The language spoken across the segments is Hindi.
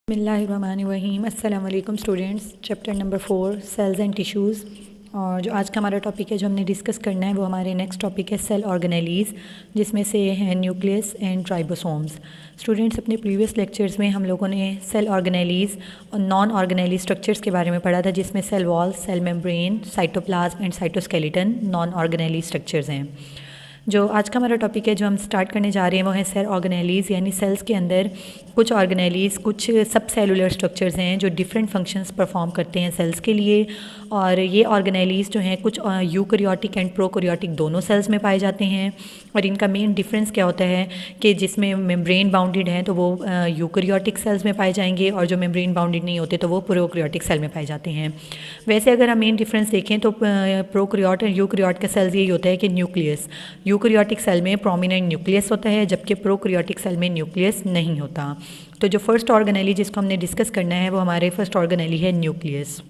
बिस्मिल्लाहिर्रहमानिर्रहीम। अस्सलाम वालेकुम students. Chapter number 4 cells and tissues. और जो आज का हमारा टॉपिक है जो हमने डिस्कस करना है वो हमारे नेक्स्ट टॉपिक है सेल ऑर्गेनेलीज़, जिसमें से हैं न्यूक्लियस एंड राइबोसोम्स। स्टूडेंट्स, अपने प्रीवियस लेक्चर्स में हम लोगों ने सेल ऑर्गेनेलीज़ और नॉन ऑर्गेनेली स्ट्रक्चर्स के बारे में पढ़ा था, जिसमें cell wall, cell membrane, cytoplasm and cytoskeleton non organelle structures हैं। जो आज का हमारा टॉपिक है जो हम स्टार्ट करने जा रहे हैं वो है सेल ऑर्गेनेलीज़, यानी सेल्स के अंदर कुछ ऑर्गेनेलीज़, कुछ सब सेलुलर स्ट्रक्चर्स हैं जो डिफरेंट फंक्शंस परफॉर्म करते हैं सेल्स के लिए। और ये ऑर्गेनेलीज़ जो हैं कुछ यूकैरियोटिक एंड प्रोकैरियोटिक दोनों सेल्स में पाए जाते हैं। और इनका मेन डिफरेंस क्या होता है कि जिसमें मेम्ब्रेन बाउंडेड हैं तो वो यूकैरियोटिक सेल्स में पाए जाएंगे, और जो मेम्ब्रेन बाउंडेड नहीं होते तो वो प्रोकैरियोटिक सेल में पाए जाते हैं। वैसे अगर हम मेन डिफरेंस देखें तो प्रोकैरियोट और यूकैरियोट का सेल्स यही होता है कि न्यूक्लियस, यूकैरियोटिक सेल में प्रोमिनेंट न्यूक्लियस होता है, जबकि प्रोकैरियोटिक सेल में न्यूक्लियस नहीं होता। तो जो फर्स्ट ऑर्गेनेली जिसको हमने डिस्कस करना है वो हमारे फर्स्ट ऑर्गेनेली है nucleus.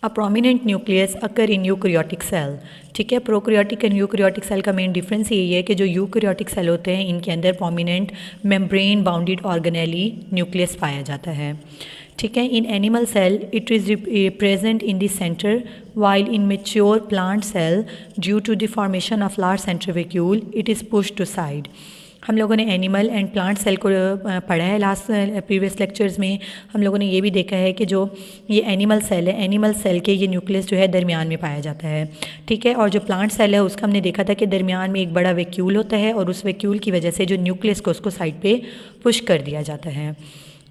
A prominent nucleus occur in eukaryotic cell. ठीक है, प्रोकैरियोटिक एंड यूकैरियोटिक सेल का मेन डिफरेंस यही है कि जो यूकैरियोटिक सेल होते हैं इनके अंदर prominent membrane bounded organelle nucleus पाया जाता है। ठीक है, in animal cell it is present in the centre, while in mature plant cell due to the formation of large centrifuge it is push to side. हम लोगों ने एनिमल एंड प्लांट सेल को पढ़ा है लास्ट प्रीवियस लेक्चर्स में। हम लोगों ने ये भी देखा है कि जो ये एनिमल सेल है, एनिमल सेल के ये न्यूक्लियस जो है दरमियान में पाया जाता है। ठीक है, और जो प्लांट सेल है उसका हमने देखा था कि दरमियान में एक बड़ा वैक्यूल होता है, और उस वैक्यूल की वजह से जो न्यूक्लियस को उसको साइड पे पुश कर दिया जाता है।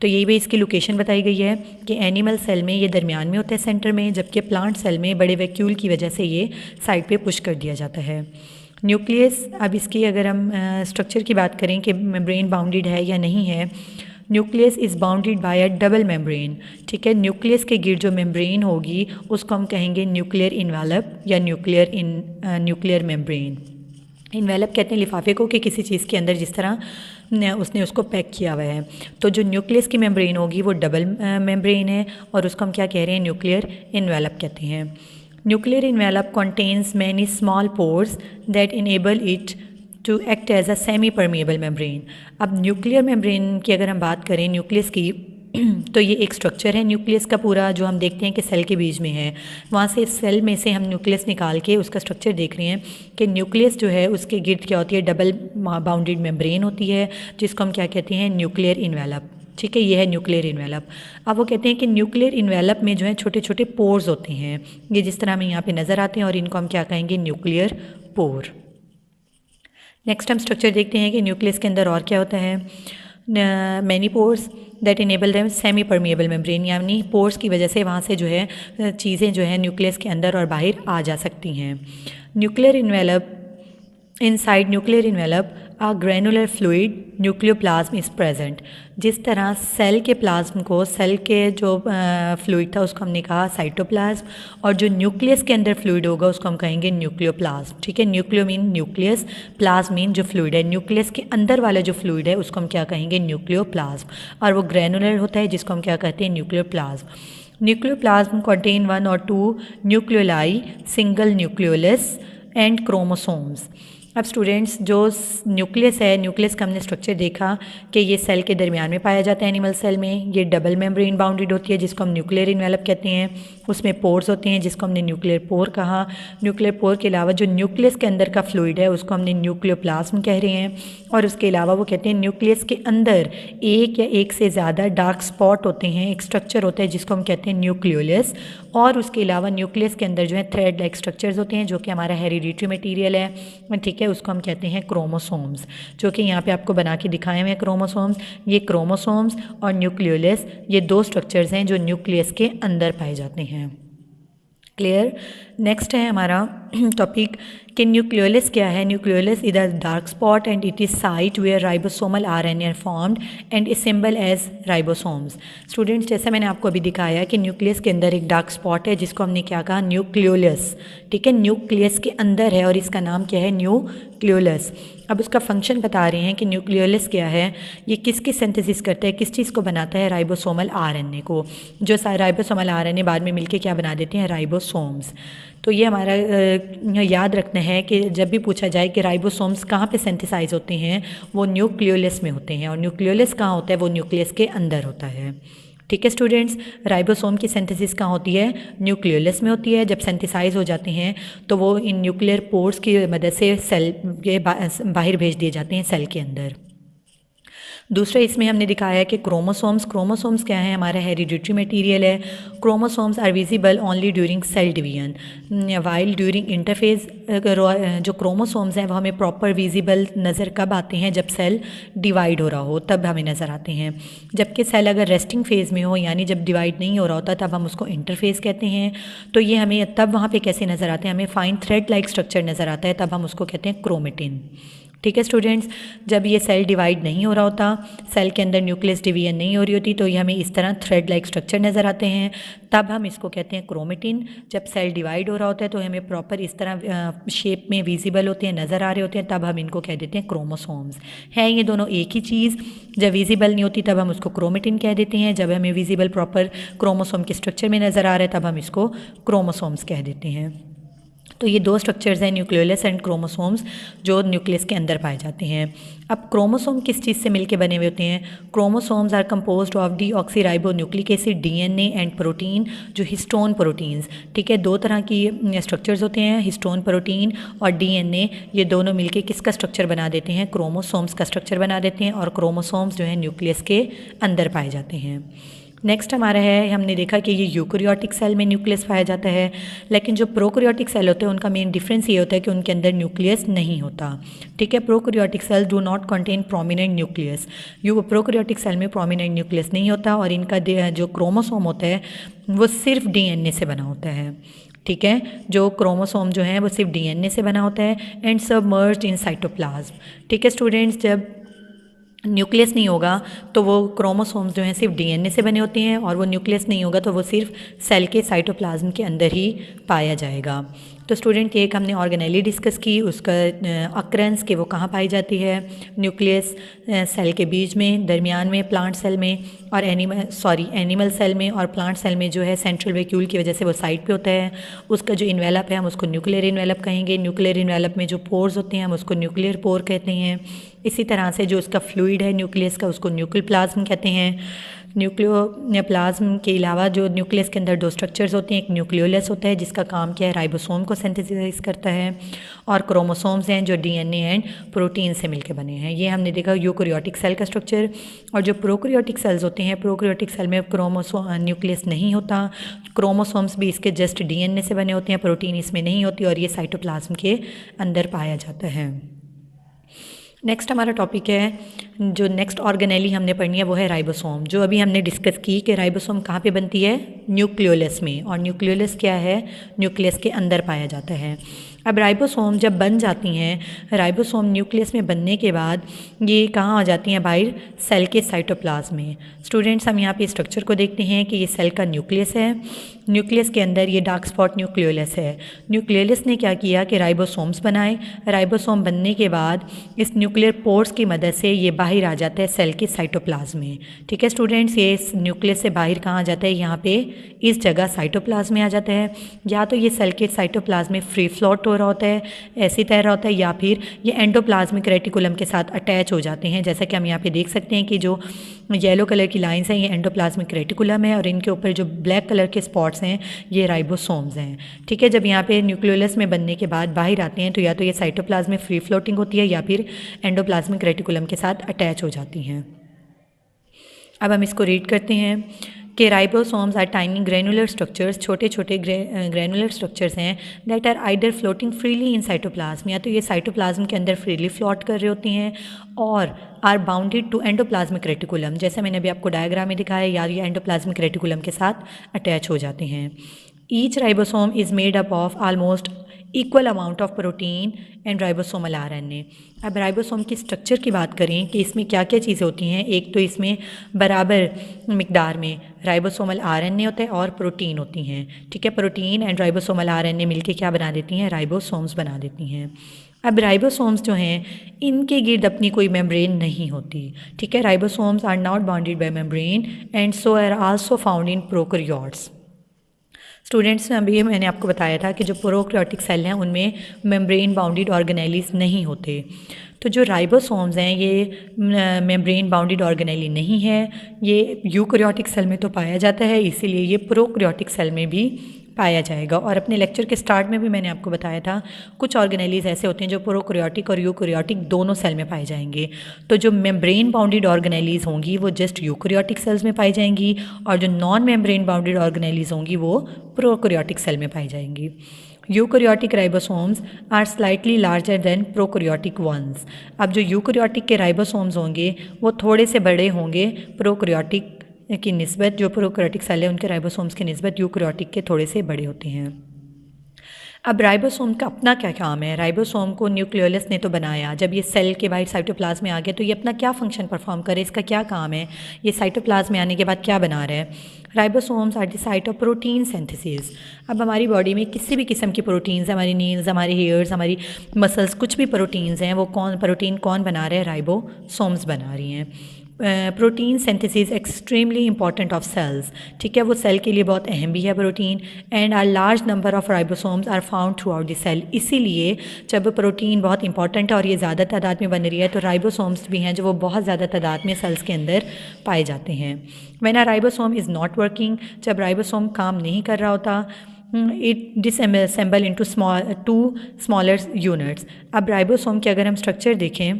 तो यही भी इसकी लोकेशन बताई गई है कि एनिमल सेल में ये दरमियान में होता है सेंटर में, जबकि प्लांट सेल में बड़े वैक्यूल की वजह से ये साइड पे पुश कर दिया जाता है। न्यूक्लियस, अब इसकी अगर हम स्ट्रक्चर की बात करें कि मेम्ब्रेन बाउंडेड है या नहीं है, nucleus is bounded by a double membrane. ठीक है, न्यूक्लियस के गिर्द जो मेम्ब्रेन होगी उसको हम कहेंगे न्यूक्लियर इन्वेलप या न्यूक्लियर मेम्ब्रेन। इन्वेलप कहते हैं लिफाफे को कि किसी चीज़ के अंदर जिस तरह उसने उसको पैक किया हुआ है। तो जो न्यूक्लियस की मेम्ब्रेन होगी वो डबल मेम्ब्रेन है, और उसको हम क्या कह रहे हैं, न्यूक्लियर इन्वेलप कहते हैं। Nuclear envelope contains many small pores that enable it to act as a semi permeable membrane. अब न्यूक्लियर मेम्ब्रेन की अगर हम बात करें न्यूक्लियस की, तो ये एक स्ट्रक्चर है न्यूक्लियस का पूरा, जो हम देखते हैं कि सेल के बीच में है। वहाँ से सेल में से हम न्यूक्लियस निकाल के उसका स्ट्रक्चर देख रहे हैं कि न्यूक्लियस जो है उसके गिर्द क्या होती है, डबल बाउंडेड मेम्ब्रेन होती है, जिसको हम क्या कहते हैं, न्यूक्लियर इन्वेलप। ठीक है, ये है न्यूक्लियर इन्वेलप। अब वो कहते हैं कि न्यूक्लियर इन्वेलप में जो है छोटे छोटे पोर्स होते हैं, ये जिस तरह हमें यहाँ पे नज़र आते हैं, और इनको हम क्या कहेंगे, न्यूक्लियर पोर। नेक्स्ट हम स्ट्रक्चर देखते हैं कि न्यूक्लियस के अंदर और क्या होता है। Many pores that enable them semi permeable membrane, यानी पोर्स की वजह से वहाँ से जो है चीज़ें जो है न्यूक्लियस के अंदर और बाहर आ जा सकती हैं। Nuclear envelope, inside nuclear envelope a granular fluid nucleoplasm is present. जिस तरह सेल के प्लाज्म को, सेल के जो फ्लूइड था उसको हमने कहा साइटोप्लाज्म, और जो न्यूक्लियस के अंदर फ्लूइड होगा उसको हम कहेंगे न्यूक्लियोप्लाज्म। ठीक है, nucleo mean nucleus, plasm mean जो फ्लूइड है, न्यूक्लियस के अंदर वाला जो फ्लूइड है उसको हम क्या कहेंगे, न्यूक्लियोप्लाज्म, और वो ग्रैनुलर होता है जिसको हम क्या कहते हैं, nucleoplasm. Nucleoplasm contain 1 or 2 nucleoli, single nucleolus and chromosomes. अब स्टूडेंट्स, जो न्यूक्लियस है, न्यूक्लियस का हमने स्ट्रक्चर देखा कि ये सेल के दरमियान में पाया जाता है एनिमल सेल में। ये डबल मेम्ब्रेन बाउंडेड होती है जिसको हम न्यूक्लियर इन्वेलप कहते हैं। उसमें पोर्स होते हैं जिसको हमने न्यूक्लियर पोर कहा। न्यूक्लियर पोर के अलावा जो न्यूक्लियस के अंदर का फ्लूइड है उसको हमने न्यूक्लियोप्लाज्म कह रहे हैं। और उसके अलावा वो कहते हैं न्यूक्लियस के अंदर एक या एक से ज़्यादा डार्क स्पॉट होते हैं, एक स्ट्रक्चर होता है जिसको हम कहते हैं न्यूक्लियोलस। और उसके अलावा न्यूक्लियस के अंदर जो है थ्रेड लाइक स्ट्रक्चर्स होते हैं जो कि हमारा हेरिडिटरी मटीरियल है। ठीक है, उसको हम कहते हैं क्रोमोसोम्स, जो कि यहाँ पे आपको बना के दिखाए हुए हैं क्रोमोसोम्स। ये क्रोमोसोम्स और न्यूक्लियोलस ये दो स्ट्रक्चर्स हैं जो न्यूक्लियस के अंदर पाए जाते हैं। क्लियर। नेक्स्ट है हमारा टॉपिक कि न्यूक्लियोलस क्या है। Nucleolus is a dark spot and it is site where ribosomal RNA are formed and assemble as ribosomes. Students, जैसे मैंने आपको अभी दिखाया कि न्यूक्लियस के अंदर एक डार्क स्पॉट है जिसको हमने क्या कहा, न्यूक्लियोलस। ठीक है, न्यूक्लियस के अंदर है और इसका नाम क्या है, न्यूक्लियोलस। अब उसका फंक्शन बता रहे हैं कि न्यूक्लियोलस क्या है, ये किसकी सिंथेसिस करता है, किस चीज़ को बनाता है, राइबोसोमल आरएनए को, जो राइबोसोमल आरएनए बाद में मिलके क्या बना देते हैं, राइबोसोम्स। तो ये हमारा याद रखना है कि जब भी पूछा जाए कि राइबोसोम्स कहाँ पे सिंथेसाइज होते हैं, वो न्यूक्लियोलस में होते हैं, और न्यूक्लियोलस कहाँ होता है, वो न्यूक्लियस के अंदर होता है। ठीक है स्टूडेंट्स, राइबोसोम की सिंथेसिस कहाँ होती है, न्यूक्लियोलस में होती है। जब सिंथेसाइज हो जाते हैं तो वो इन न्यूक्लियर पोर्स की मदद से सेल के बाहर भेज दिए जाते हैं सेल के अंदर। दूसरा इसमें हमने दिखाया है कि क्रोमोसोम्स क्या है, हमारा हेरिडिटरी मटेरियल है। Chromosomes are visible only during cell division, while during interphase जो क्रोमोसोम्स हैं वो हमें प्रॉपर विजिबल नज़र कब आते हैं, जब सेल डिवाइड हो रहा हो तब हमें नज़र आते हैं। जबकि सेल अगर रेस्टिंग फेज़ में हो, यानी जब डिवाइड नहीं हो रहा होता, तब हम उसको इंटरफेस कहते हैं। तो ये हमें तब वहाँ पे कैसे नज़र आते हैं, हमें फाइन थ्रेड लाइक स्ट्रक्चर नज़र आता है, तब हम उसको कहते हैं क्रोमेटिन। ठीक है स्टूडेंट्स, जब ये सेल डिवाइड नहीं हो रहा होता, सेल के अंदर न्यूक्लियस डिवीजन नहीं हो रही होती, तो ये हमें इस तरह थ्रेड लाइक स्ट्रक्चर नज़र आते हैं, तब हम इसको कहते हैं क्रोमेटिन। जब सेल डिवाइड हो रहा होता है तो हमें प्रॉपर इस तरह शेप में विजिबल होते हैं, नज़र आ रहे होते हैं, तब हम इनको कह देते हैं क्रोमोसोम्स। हैं ये दोनों एक ही चीज़। जब विजिबल नहीं होती तब हम उसको क्रोमेटिन कह देते हैं, जब हमें विजिबल प्रॉपर क्रोमोसोम के स्ट्रक्चर में नज़र आ रहा है तब हम इसको क्रोमोसोम्स कह देते हैं। तो ये दो स्ट्रक्चर्स हैं, न्यूक्लियोलस एंड क्रोमोसोम्स, जो न्यूक्लियस के अंदर पाए जाते हैं। अब क्रोमोसोम किस चीज़ से मिलके बने हुए होते हैं, chromosomes are composed of deoxyribonucleic acid, DNA and protein, जो हिस्टोन प्रोटीन्स। ठीक है, दो तरह की स्ट्रक्चर्स होते हैं, हिस्टोन प्रोटीन और डीएनए, ये दोनों मिलके किसका स्ट्रक्चर बना देते हैं, क्रोमोसोम्स का स्ट्रक्चर बना देते हैं, और क्रोमोसोम्स जो है न्यूक्लियस के अंदर पाए जाते हैं। नेक्स्ट हमारा है, हमने देखा कि ये यूकैरियोटिक सेल में न्यूक्लियस पाया जाता है, लेकिन जो प्रोकैरियोटिक सेल होते हैं उनका मेन डिफरेंस ये होता है कि उनके अंदर न्यूक्लियस नहीं होता। ठीक है, prokaryotic cell do not contain prominent nucleus. Prokaryotic cell में प्रोमिनेंट न्यूक्लियस नहीं होता, और इनका जो क्रोमोसोम होता है वो सिर्फ डीएनए से बना होता है। ठीक है, जो क्रोमोसोम जो है वो सिर्फ डीएनए से बना होता है, एंड सबमर्ज्ड इन साइटोप्लाज्म। ठीक है स्टूडेंट्स, जब न्यूक्लियस नहीं होगा तो वो क्रोमोसोम्स जो हैं सिर्फ डीएनए से बने होते हैं, और वो न्यूक्लियस नहीं होगा तो वो सिर्फ सेल के साइटोप्लाज्म के अंदर ही पाया जाएगा। तो स्टूडेंट एक हमने ऑर्गेनेली डिस्कस की, उसका अक्रेंस कि वो कहाँ पाई जाती है, न्यूक्लियस सेल के बीच में, दरमियान में प्लांट सेल में, और एनिमल सेल में, और प्लांट सेल में जो है सेंट्रल वैक्यूल की वजह से वो साइड पे होता है। उसका जो इन्वेलप है हम उसको न्यूक्लियर इन्वेलप कहेंगे। न्यूक्लियर इन्वेलप में जो पोर्स होते हैं हम उसको न्यूक्लियर पोर कहते हैं। इसी तरह से जो उसका फ्लूइड है न्यूक्लियस का, उसको न्यूक्लियोप्लाज्म कहते हैं। न्यूक्लियोप्लाज्म के अलावा जो न्यूक्लियस के अंदर दो स्ट्रक्चर्स होते हैं, एक न्यूक्लियोलस होता है जिसका काम क्या है, राइबोसोम को सिंथेसाइज करता है, और क्रोमोसोम्स हैं जो डीएनए एंड प्रोटीन से मिलकर बने हैं। ये हमने देखा यूकैरियोटिक सेल का स्ट्रक्चर। और जो प्रोकैरियोटिक सेल्स होते हैं, प्रोकैरियोटिक सेल में न्यूक्लियस नहीं होता, क्रोमोसोम्स भी इसके जस्ट डीएनए से बने होते हैं, प्रोटीन इसमें नहीं होती, और ये साइटोप्लाज्म के अंदर पाया जाता है। नेक्स्ट हमारा टॉपिक है, जो नेक्स्ट ऑर्गेनेली हमने पढ़नी है वो है राइबोसोम, जो अभी हमने डिस्कस की कि राइबोसोम कहाँ पे बनती है, न्यूक्लियोलस में, और न्यूक्लियोलस क्या है, न्यूक्लियस के अंदर पाया जाता है। अब राइबोसोम जब बन जाती हैं, राइबोसोम न्यूक्लियस में बनने के बाद ये कहाँ आ जाती हैं, बाहर सेल के साइटोप्लाज्म में। स्टूडेंट्स हम यहाँ पे स्ट्रक्चर को देखते हैं कि ये सेल का न्यूक्लियस है, न्यूक्लियस के अंदर ये डार्क स्पॉट न्यूक्लियोलस है। न्यूक्लियोलस ने क्या किया कि राइबोसोम्स बनाए। राइबोसोम बनने के बाद इस न्यूक्लियर पोर्स की मदद से ये बाहर आ जाता है सेल के साइटोप्लाज्म में। ठीक है स्टूडेंट्स, ये इस न्यूक्लियस से बाहर कहाँ आ जाता है, यहाँ पे इस जगह साइटोप्लाज्म में आ जाता है। या तो ये सेल के साइटोप्लाज्म में फ्री फ्लोट हो रहा होता है, ऐसे तैर रहा होता है, या फिर ये एंडोप्लाज्मिक रेटिकुलम के साथ अटैच हो जाते हैं। जैसा कि हम यहाँ पे देख सकते हैं कि जो येलो कलर की लाइंस हैं ये एंडोप्लाज्मिक रेटिकुलम है, और इनके ऊपर जो ब्लैक कलर के स्पॉट्स हैं ये राइबोसोम्स हैं। ठीक है, जब यहाँ पे न्यूक्लियोलस में बनने के बाद बाहर आते हैं तो या तो ये साइटोप्लाज्म में फ्री फ्लोटिंग होती है, या फिर एंडोप्लाज्मिक रेटिकुलम के साथ अटैच हो जाती हैं। अब हम इसको रीड करते हैं कि ribosomes are tiny granular structures, छोटे छोटे ग्रेनुलर स्ट्रक्चर्स हैं that are either floating freely in cytoplasm, या तो ये साइटोप्लाज्म के अंदर फ्रीली फ्लोट कर रही होती हैं, और are bounded to endoplasmic reticulum, जैसे मैंने अभी आपको डायग्राम में दिखाया, या ये एंडोप्लाज्मिक रेटिकुलम के साथ अटैच हो जाते हैं। Each ribosome is made up of almost equal amount of protein and ribosomal RNA. अब राइबोसोम की स्ट्रक्चर की बात करें कि इसमें क्या क्या चीज़ें होती हैं, एक तो इसमें बराबर मिकदार में राइबोसोमल आरएनए होता है और प्रोटीन होती हैं। ठीक है, प्रोटीन एंड राइबोसोमल आरएनए मिलके क्या बना देती हैं, राइबोसोम्स बना देती हैं। अब राइबोसोम्स जो हैं इनके गिर्द अपनी कोई मेम्ब्रेन नहीं होती। ठीक है, ribosomes are not bounded by membrane and so are also found in prokaryotes. Students, अभी मैंने आपको बताया था कि जो प्रोकैरियोटिक सेल हैं उनमें मेम्ब्रेन बाउंडेड ऑर्गेनेलीज नहीं होते। तो जो राइबोसोम्स हैं ये मेम्ब्रेन बाउंडेड ऑर्गेनेली नहीं है, ये यूकैरियोटिक सेल में तो पाया जाता है, इसीलिए ये प्रोकैरियोटिक सेल में भी पाया जाएगा। और अपने लेक्चर के स्टार्ट में भी मैंने आपको बताया था कुछ ऑर्गेनेलीज ऐसे होते हैं जो प्रोकैरियोटिक और यूकैरियोटिक दोनों सेल में पाए जाएंगे। तो जो मेम्ब्रेन बाउंडेड ऑर्गेनेलीज होंगी वो जस्ट यूकैरियोटिक सेल्स में पाई जाएंगी, और जो नॉन मेम्ब्रेन बाउंडेड ऑर्गेनेलीज होंगी वो प्रोकैरियोटिक सेल में पाई जाएंगी। Eukaryotic ribosomes are slightly larger than prokaryotic ones. अब जो यूकैरियोटिक के राइबोसोम्स होंगे वो थोड़े से बड़े होंगे प्रोकैरियोटिक की निस्बत, जो प्रोकैरियोटिक सेल है उनके राइबोसोम्स की निस्बत यूकैरियोटिक के थोड़े से बड़े होते हैं। अब राइबोसोम का अपना क्या काम है? राइबोसोम को न्यूक्लियोलस ने तो बनाया, जब ये सेल के बाहर साइटोप्लाज्म में आ गया तो ये अपना क्या फंक्शन परफॉर्म करे, इसका क्या काम है, ये साइटोप्लाज्म में आने के बाद क्या बना रहा है? Ribosomes are the site of protein synthesis. अब हमारी बॉडी में किसी भी किस्म की प्रोटीन्स, हमारी नील्स, हमारी हेयर्स, हमारी मसल्स, कुछ भी प्रोटीन्स हैं, वो प्रोटीन कौन बना रहे हैं? राइबोसोम्स बना रही हैं। Protein synthesis extremely important of cells, ठीक है, वो सेल के लिए बहुत अहम भी है protein. And are large number of ribosomes are found throughout the cell. इसीलिए जब प्रोटीन बहुत इंपॉर्टेंट है और ये ज़्यादा तादाद में बन रही है तो राइबोसोम्स भी हैं जो वो बहुत ज़्यादा तादाद में सेल्स के अंदर पाए जाते हैं। When a ribosome is not working, जब राइबोसोम काम नहीं कर रहा होता, it disassemble into two smaller units. अब राइबोसोम के अगर हम स्ट्रक्चर देखें,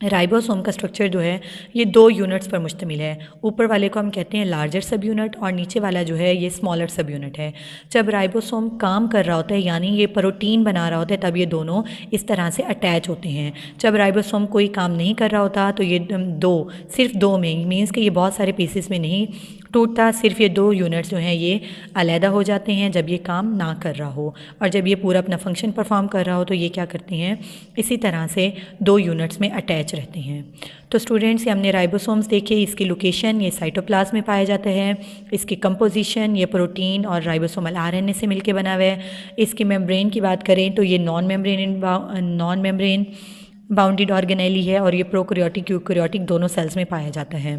राइबोसोम का स्ट्रक्चर जो है ये 2 यूनिट्स पर मुश्तमिल है। ऊपर वाले को हम कहते हैं लार्जर सब यूनिट और नीचे वाला जो है ये स्मॉलर सब यूनिट है। जब राइबोसोम काम कर रहा होता है यानी ये प्रोटीन बना रहा होता है तब ये दोनों इस तरह से अटैच होते हैं। जब राइबोसोम कोई काम नहीं कर रहा होता तो ये सिर्फ दो में, मीन्स कि ये बहुत सारे पीसेस में नहीं टूटता, सिर्फ ये 2 यूनिट्स जो हैं ये अलहदा हो जाते हैं जब ये काम ना कर रहा हो। और जब ये पूरा अपना फंक्शन परफॉर्म कर रहा हो तो ये क्या करते हैं, इसी तरह से 2 यूनिट्स में अटैच रहते हैं। तो स्टूडेंट्स, ये हमने राइबोसोम्स देखे, इसकी लोकेशन ये साइटोप्लाज्म में पाया जाता है, इसकी कंपोजिशन ये प्रोटीन और राइबोसोमल आरएनए से मिलकर बना हुआ है। इसकी मेम्ब्रेन की बात करें तो ये नॉन मेम्ब्रेन बाउंडेड ऑर्गेनेली है और ये प्रोकैरियोटिक यूकैरियोटिक दोनों सेल्स में पाया जाता है।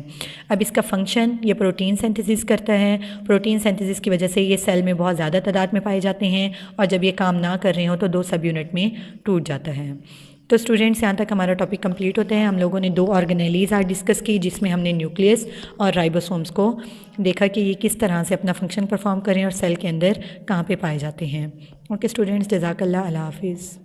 अब इसका फंक्शन ये प्रोटीन सिंथेसिस करता है। प्रोटीन सिंथेसिस की वजह से ये सेल में बहुत ज़्यादा तादाद में पाए जाते हैं और जब ये काम ना कर रहे हो तो 2 सब यूनिट में टूट जाता है। तो स्टूडेंट्स, यहाँ तक हमारा टॉपिक कंप्लीट होता है। हम लोगों ने 2 ऑर्गेनेलीज आज डिस्कस की जिसमें हमने न्यूक्लियस और राइबोसोम्स को देखा कि ये किस तरह से अपना फंक्शन परफॉर्म करें और सेल के अंदर कहाँ पे पाए जाते हैं। ओके स्टूडेंट्स, जज़ाकल्लाह, अल्लाह हाफिज़।